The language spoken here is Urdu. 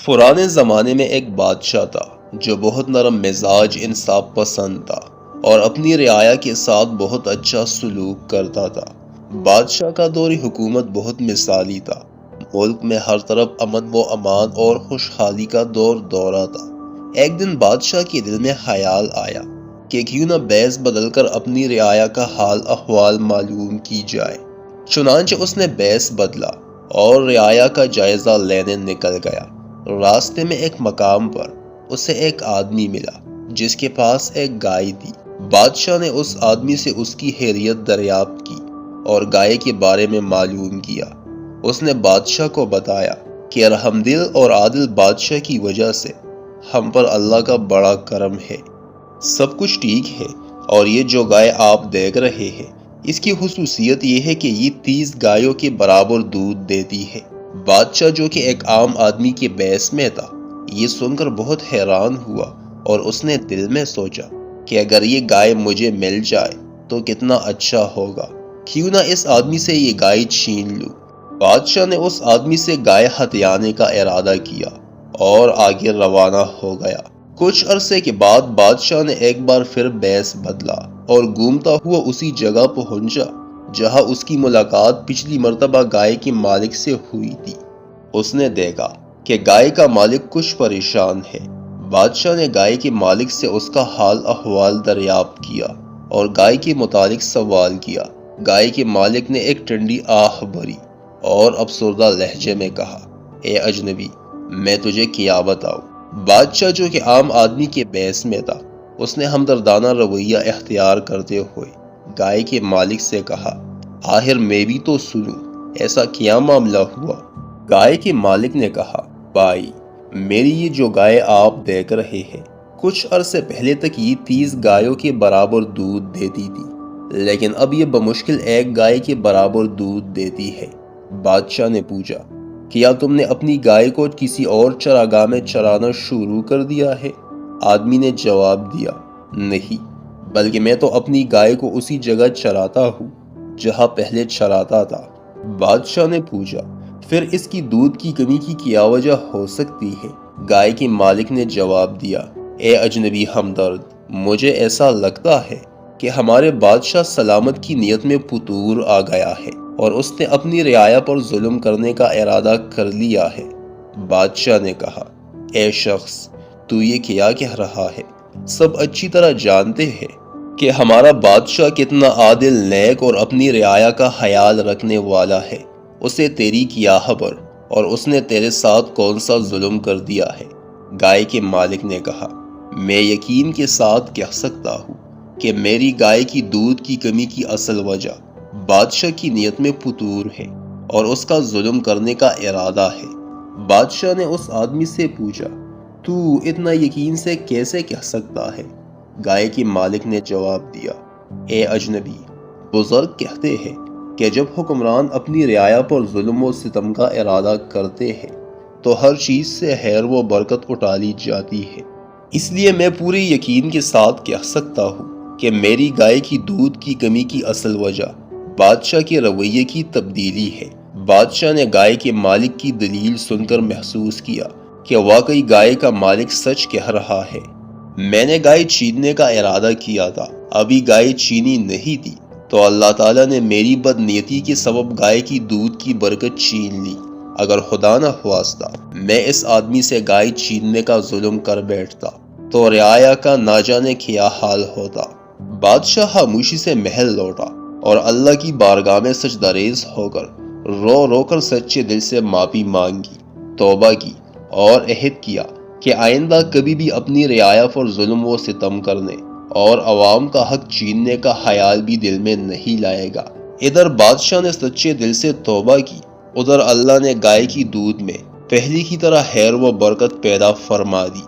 پرانے زمانے میں ایک بادشاہ تھا جو بہت نرم مزاج انصاف پسند تھا اور اپنی رعایا کے ساتھ بہت اچھا سلوک کرتا تھا۔ بادشاہ کا دور حکومت بہت مثالی تھا۔ ملک میں ہر طرف امن و امان اور خوشحالی کا دورہ تھا۔ ایک دن بادشاہ کے دل میں خیال آیا کہ کیوں نہ بیس بدل کر اپنی رعایا کا حال احوال معلوم کی جائے۔ چنانچہ اس نے بیس بدلا اور رعایا کا جائزہ لینے نکل گیا۔ راستے میں ایک مقام پر اسے ایک آدمی ملا جس کے پاس ایک گائے تھی۔ بادشاہ نے اس آدمی سے اس کی خیریت دریافت کی اور گائے کے بارے میں معلوم کیا۔ اس نے بادشاہ کو بتایا کہ رحم دل اور عادل بادشاہ کی وجہ سے ہم پر اللہ کا بڑا کرم ہے، سب کچھ ٹھیک ہے، اور یہ جو گائے آپ دیکھ رہے ہیں اس کی خصوصیت یہ ہے کہ یہ 30 گایوں کے برابر دودھ دیتی ہے۔ بادشاہ جو کہ ایک عام آدمی کے بیس میں تھا یہ سن کر بہت حیران ہوا اور اس نے دل میں سوچا کہ اگر یہ گائے مجھے مل جائے تو کتنا اچھا ہوگا، کیوں نہ اس آدمی سے یہ گائے چھین لوں۔ بادشاہ نے اس آدمی سے گائے ہتھیانے کا ارادہ کیا اور آگے روانہ ہو گیا۔ کچھ عرصے کے بعد بادشاہ نے ایک بار پھر بیس بدلا اور گھومتا ہوا اسی جگہ پہنچا جہاں اس کی ملاقات پچھلی مرتبہ گائے کے مالک سے ہوئی تھی۔ اس نے دیکھا کہ گائے کا مالک کچھ پریشان ہے۔ بادشاہ نے گائے کے مالک سے اس کا حال احوال دریافت کیا اور گائے کے متعلق سوال کیا۔ گائے کے مالک نے ایک ٹھنڈی آہ بھری اور افسردہ لہجے میں کہا، اے اجنبی، میں تجھے کیا بتاؤں۔ بادشاہ جو کہ عام آدمی کے بیس میں تھا اس نے ہمدردانہ رویہ اختیار کرتے ہوئے گائے کے مالک سے کہا، آخر میں بھی تو سنوں، ایسا کیا معاملہ ہوا؟ گائے کے مالک نے کہا، بھائی، میری یہ جو گائے آپ دیکھ رہے ہیں کچھ عرصے پہلے تک یہ 30 گایوں کے برابر دودھ دیتی تھی، لیکن اب یہ بمشکل ایک گائے کے برابر دودھ دیتی ہے۔ بادشاہ نے پوچھا، کیا تم نے اپنی گائے کو کسی اور چراگاہ میں چرانا شروع کر دیا ہے؟ آدمی نے جواب دیا، نہیں، بلکہ میں تو اپنی گائے کو اسی جگہ چراتا ہوں جہاں پہلے چراتا تھا۔ بادشاہ نے پوچھا، پھر اس کی دودھ کی کمی کی کیا وجہ ہو سکتی ہے؟ گائے کے مالک نے جواب دیا، اے اجنبی ہمدرد، مجھے ایسا لگتا ہے کہ ہمارے بادشاہ سلامت کی نیت میں فطور آ گیا ہے اور اس نے اپنی رعایا پر ظلم کرنے کا ارادہ کر لیا ہے۔ بادشاہ نے کہا، اے شخص، تو یہ کیا کہہ رہا ہے؟ سب اچھی طرح جانتے ہیں کہ ہمارا بادشاہ کتنا عادل، نیک اور اپنی رعایا کا خیال رکھنے والا ہے۔ اسے تیری کیا خبر اور اس نے تیرے ساتھ کون سا ظلم کر دیا ہے؟ گائے کے مالک نے کہا، میں یقین کے ساتھ کہہ سکتا ہوں کہ میری گائے کی دودھ کی کمی کی اصل وجہ بادشاہ کی نیت میں فطور ہے اور اس کا ظلم کرنے کا ارادہ ہے۔ بادشاہ نے اس آدمی سے پوچھا، تو اتنا یقین سے کیسے کہہ سکتا ہے؟ گائے کے مالک نے جواب دیا، اے اجنبی، بزرگ کہتے ہیں کہ جب حکمران اپنی رعایا پر ظلم و ستم کا ارادہ کرتے ہیں تو ہر چیز سے خیر و برکت اٹھا لی جاتی ہے۔ اس لیے میں پورے یقین کے ساتھ کہہ سکتا ہوں کہ میری گائے کی دودھ کی کمی کی اصل وجہ بادشاہ کے رویے کی تبدیلی ہے۔ بادشاہ نے گائے کے مالک کی دلیل سن کر محسوس کیا کہ واقعی گائے کا مالک سچ کہہ رہا ہے۔ میں نے گائے چھیننے کا ارادہ کیا تھا، ابھی گائے چھینی نہیں تھی تو اللہ تعالیٰ نے میری بد نیتی کے سبب گائے کی دودھ کی برکت چھین لی۔ اگر خدا نہ خواستہ میں اس آدمی سے گائے چھیننے کا ظلم کر بیٹھتا تو رعایا کا نہ جانے کیا حال ہوتا۔ بادشاہ خاموشی سے محل لوٹا اور اللہ کی بارگاہ میں سجدہ ریز ہو کر رو رو کر سچے دل سے معافی مانگی، توبہ کی اور عہد کیا کہ آئندہ کبھی بھی اپنی رعایا پر ظلم و ستم کرنے اور عوام کا حق چھیننے کا خیال بھی دل میں نہیں لائے گا۔ ادھر بادشاہ نے سچے دل سے توبہ کی، ادھر اللہ نے گائے کی دودھ میں پہلی کی طرح خیر و برکت پیدا فرما دی۔